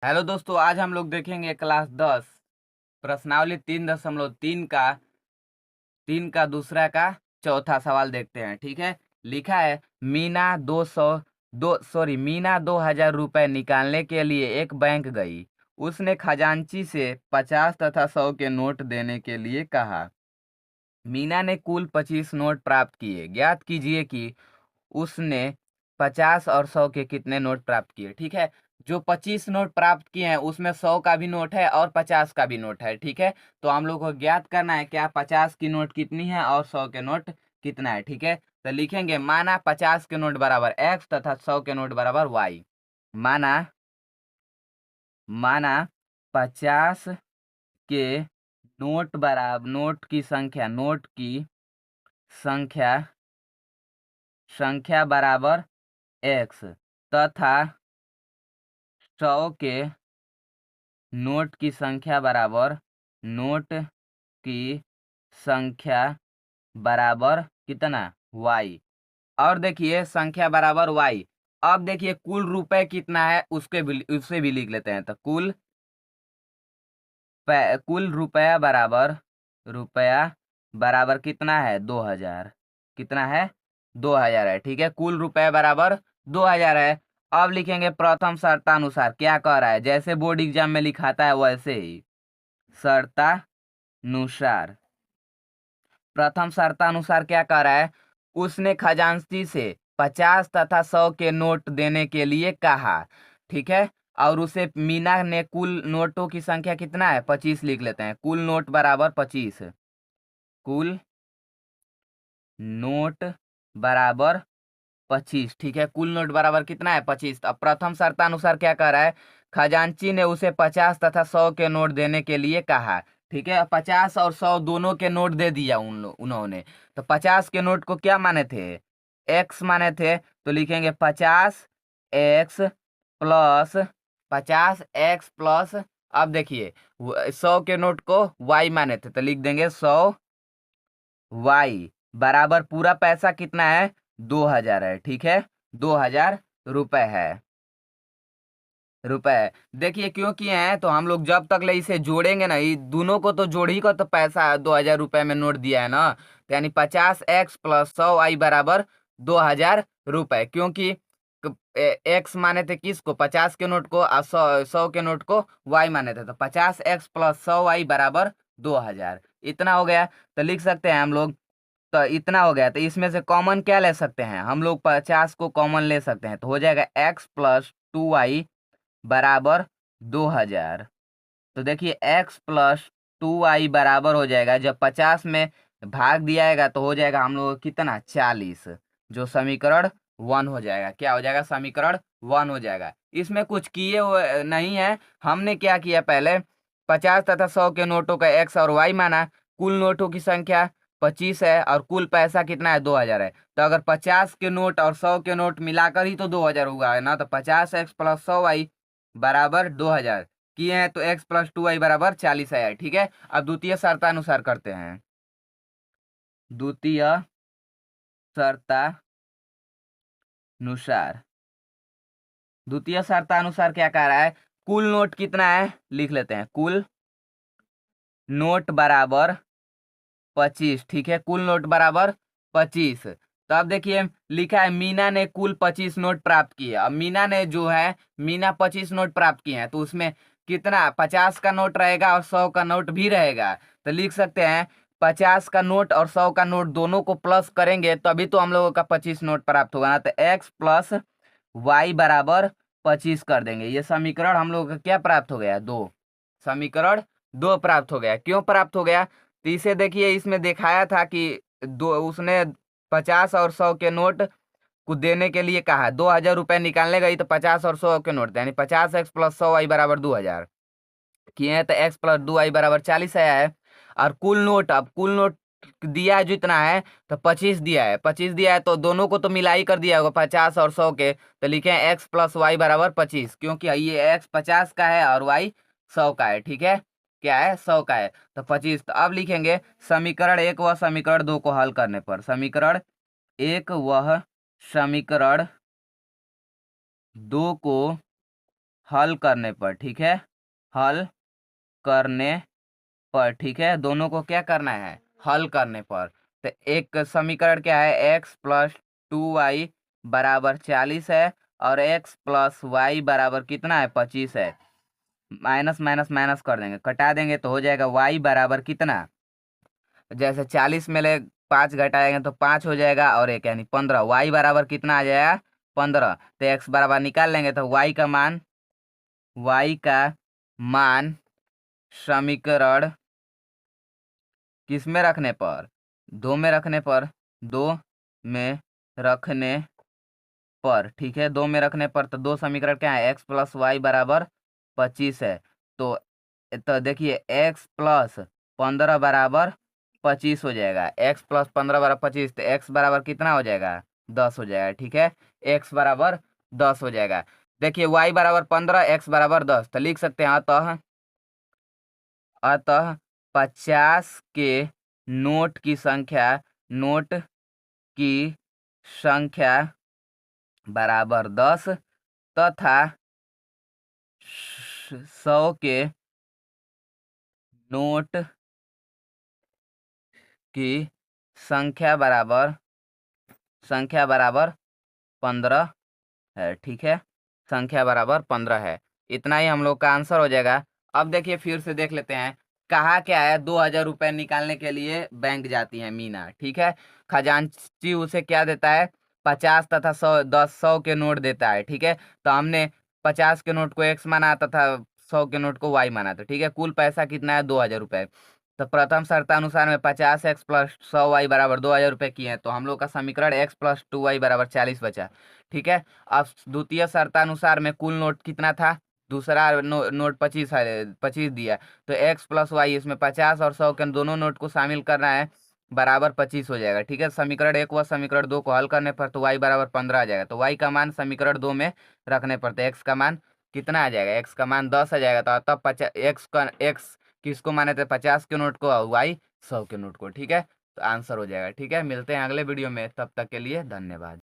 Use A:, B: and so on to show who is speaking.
A: Hello दोस्तों, आज हम लोग देखेंगे क्लास 10 प्रश्नावली 3.3 का दूसरा का चौथा सवाल देखते हैं। ठीक है। लिखा है मीना 2,000 रुपए निकालने के लिए एक बैंक गई। उसने खजांची से 50 तथा 100 के नोट देने के लिए कहा। मीना ने कुल 25 नोट प्राप्त किए। ज्ञात कीजिए कि उसने 50 और 100 के कितने नोट प्राप्त किए। ठीक है। जो 25 नोट प्राप्त किए हैं उसमें 100 का भी नोट है और 50 का भी नोट है। ठीक है। तो हम लोग को ज्ञात करना है क्या 50 की नोट कितनी है और 100 के नोट कितना है। ठीक है। तो लिखेंगे माना 50 के नोट बराबर x तथा 100 के नोट बराबर y। माना माना 50 के नोट की संख्या संख्या बराबर x तथा 100 के नोट की संख्या बराबर नोट की संख्या बराबर कितना y। और देखिए संख्या बराबर y। अब देखिए कुल रुपए कितना है उससे भी लिख लेते हैं। तो कुल रुपया बराबर कितना है 2,000। कितना है 2,000 है। ठीक है। कुल रुपया बराबर 2,000 है। अब लिखेंगे प्रथम शर्तानुसार क्या कह रहा है, जैसे बोर्ड एग्जाम में लिखाता है वैसे ही। शर्तानुसार प्रथम शर्तानुसार क्या कह रहा है, उसने खजांची से 50 तथा 100 के नोट देने के लिए कहा। ठीक है। और उसे मीना ने कुल नोटों की संख्या कितना है 25 लिख लेते हैं। कुल नोट बराबर 25। कुल नोट बराबर 25। ठीक है। कुल नोट बराबर कितना है 25। अब प्रथम शर्तानुसार क्या कह रहा है, खजांची ने उसे 50 तथा 100 के नोट देने के लिए कहा। ठीक है। 50 और 100 दोनों के नोट दे दिया उन्होंने। तो 50 के नोट को क्या माने थे, एक्स माने थे। तो लिखेंगे 50x प्लस अब देखिए 100 के नोट को वाई माने थे तो लिख देंगे 100y बराबर पूरा पैसा कितना है 2,000 है। ठीक है। 2,000 रुपए है। देखिए क्यों किए हैं, तो हम लोग जब तक ले इसे जोड़ेंगे ना, ये दोनों को तो जोड़ ही को तो पैसा 2,000 रुपए में नोट दिया है ना। तो यानी 50x+100y बराबर 2,000 रुपए। क्योंकि एक्स माने थे किसको 50 के नोट को और 100 के नोट को वाई माने थे। तो 50x+100y बराबर 2,000। इतना हो गया। तो लिख सकते हैं हम लोग। तो इतना हो गया। तो इसमें से कॉमन क्या ले सकते हैं हम लोग, 50 को कॉमन ले सकते हैं। तो हो जाएगा x+2y बराबर 2,000। तो देखिए x+2y बराबर हो जाएगा, जब 50 में भाग दिया जाएगा तो हो जाएगा हम लोग कितना 40, जो समीकरण 1 हो जाएगा। क्या हो जाएगा समीकरण 1 हो जाएगा। इसमें कुछ किए हुए नहीं है। हमने क्या किया, पहले 50 तथा 100 के नोटों का x और y माना। कुल नोटों की संख्या 25 है और कुल पैसा कितना है 2,000 है। तो अगर 50 के नोट और 100 के नोट मिलाकर ही तो 2,000 हुआ है ना। तो 50x+100y बराबर 2,000 किए हैं। तो x+2y बराबर 40 है। ठीक है। अब द्वितीय शर्तानुसार करते हैं। द्वितीय शर्तानुसार द्वितीय शर्तानुसार क्या कह रहा है, कुल नोट कितना है लिख लेते हैं। कुल नोट बराबर 25। ठीक है। कुल नोट बराबर 25। तो अब देखिए लिखा है मीना ने कुल 25 नोट प्राप्त किए। अब मीना 25 नोट प्राप्त किए हैं, तो उसमें कितना 50 का नोट रहेगा और 100 का नोट भी रहेगा। तो लिख सकते हैं 50 का नोट और 100 का नोट दोनों को प्लस करेंगे तभी तो हम लोगों का 25 नोट प्राप्त होगा ना। तो x+y बराबर 25 कर देंगे। ये समीकरण हम लोगों का क्या प्राप्त हो गया, 2। समीकरण 2 प्राप्त हो गया। क्यों प्राप्त हो गया, तो इसे देखिए इसमें दिखाया था कि उसने 50 और 100 के नोट को देने के लिए कहा। 2,000 रुपए निकालने गई तो 50 और 100 के नोट यानी 50x+100y बराबर 2,000 किए हैं। तो x+2y बराबर 40 आया है। और कुल नोट, अब कुल नोट दिया है जितना है तो 25 दिया है। 25 दिया है तो दोनों को तो मिला ही कर दिया होगा 50 और 100 के। तो लिखे x+y बराबर 25, क्योंकि ये x 50 का है और y 100 का है। ठीक है। क्या है 100 का है तो 25। तो अब लिखेंगे समीकरण 1 व समीकरण 2 को हल करने पर। समीकरण 1 व समीकरण 2 को हल करने पर, ठीक है, हल करने पर, ठीक है, दोनों को क्या करना है, हल करने पर। तो एक समीकरण क्या है, एक्स प्लस 2y बराबर 40 है और एक्स प्लस वाई बराबर कितना है, 25 है। माइनस माइनस माइनस कर देंगे, कटा देंगे तो हो जाएगा y बराबर कितना, जैसे 40 में ले 5 घटाएंगे तो 5 हो जाएगा और एक यानी 15, y बराबर कितना आ जाएगा, 15। तो x बराबर निकाल लेंगे तो y का मान समीकरण किस में रखने पर, दो में रखने पर, दो में रखने पर, ठीक है, दो में रखने पर। तो दो समीकरण क्या है, x प्लस वाई बराबर 25 है। तो देखिए x प्लस 15 बराबर 25 हो जाएगा, x प्लस 15 बराबर 25, तो x बराबर कितना हो जाएगा, 10 हो जाएगा, ठीक है, x बराबर 10 हो जाएगा। देखिए y बराबर 15, x बराबर 10, तो लिख सकते हैं अतः अतः 50 के नोट की संख्या बराबर 10 तथा 100 के नोट की संख्या बराबर 15 है, ठीक है, संख्या बराबर 15 है। इतना ही हम लोग का आंसर हो जाएगा। अब देखिए फिर से देख लेते हैं, कहा क्या है, 2000 रुपये निकालने के लिए बैंक जाती है मीना, ठीक है, खजांची उसे क्या देता है, 50 तथा 100 के नोट देता है, ठीक है। तो हमने 50 के नोट को x माना तथा 100 के नोट को y माना, तो ठीक है, कुल पैसा कितना है, 2000 रुपये। तो प्रथम शर्तानुसार में 50x प्लस 100y बराबर 2000 रुपये किए हैं, तो हम लोग का समीकरण x प्लस 2y बराबर 40 बचा, ठीक है। अब द्वितीय शर्तानुसार में कुल नोट कितना था, दूसरा नोट 25 है, 25 दिया, तो x प्लस वाई, इसमें 50 और 100 के दोनों नोट को शामिल करना है, बराबर 25 हो जाएगा, ठीक है। समीकरण 1 व समीकरण 2 को हल करने पर तो y बराबर 15 आ जाएगा, तो y का मान समीकरण 2 में रखने पर तो x का मान कितना आ जाएगा, x का मान 10 आ जाएगा। तो तब 50 x किसको माने थे, 50 के नोट को और y 100 के नोट को, ठीक है। तो आंसर हो जाएगा, ठीक है। मिलते हैं अगले वीडियो में, तब तक के लिए धन्यवाद।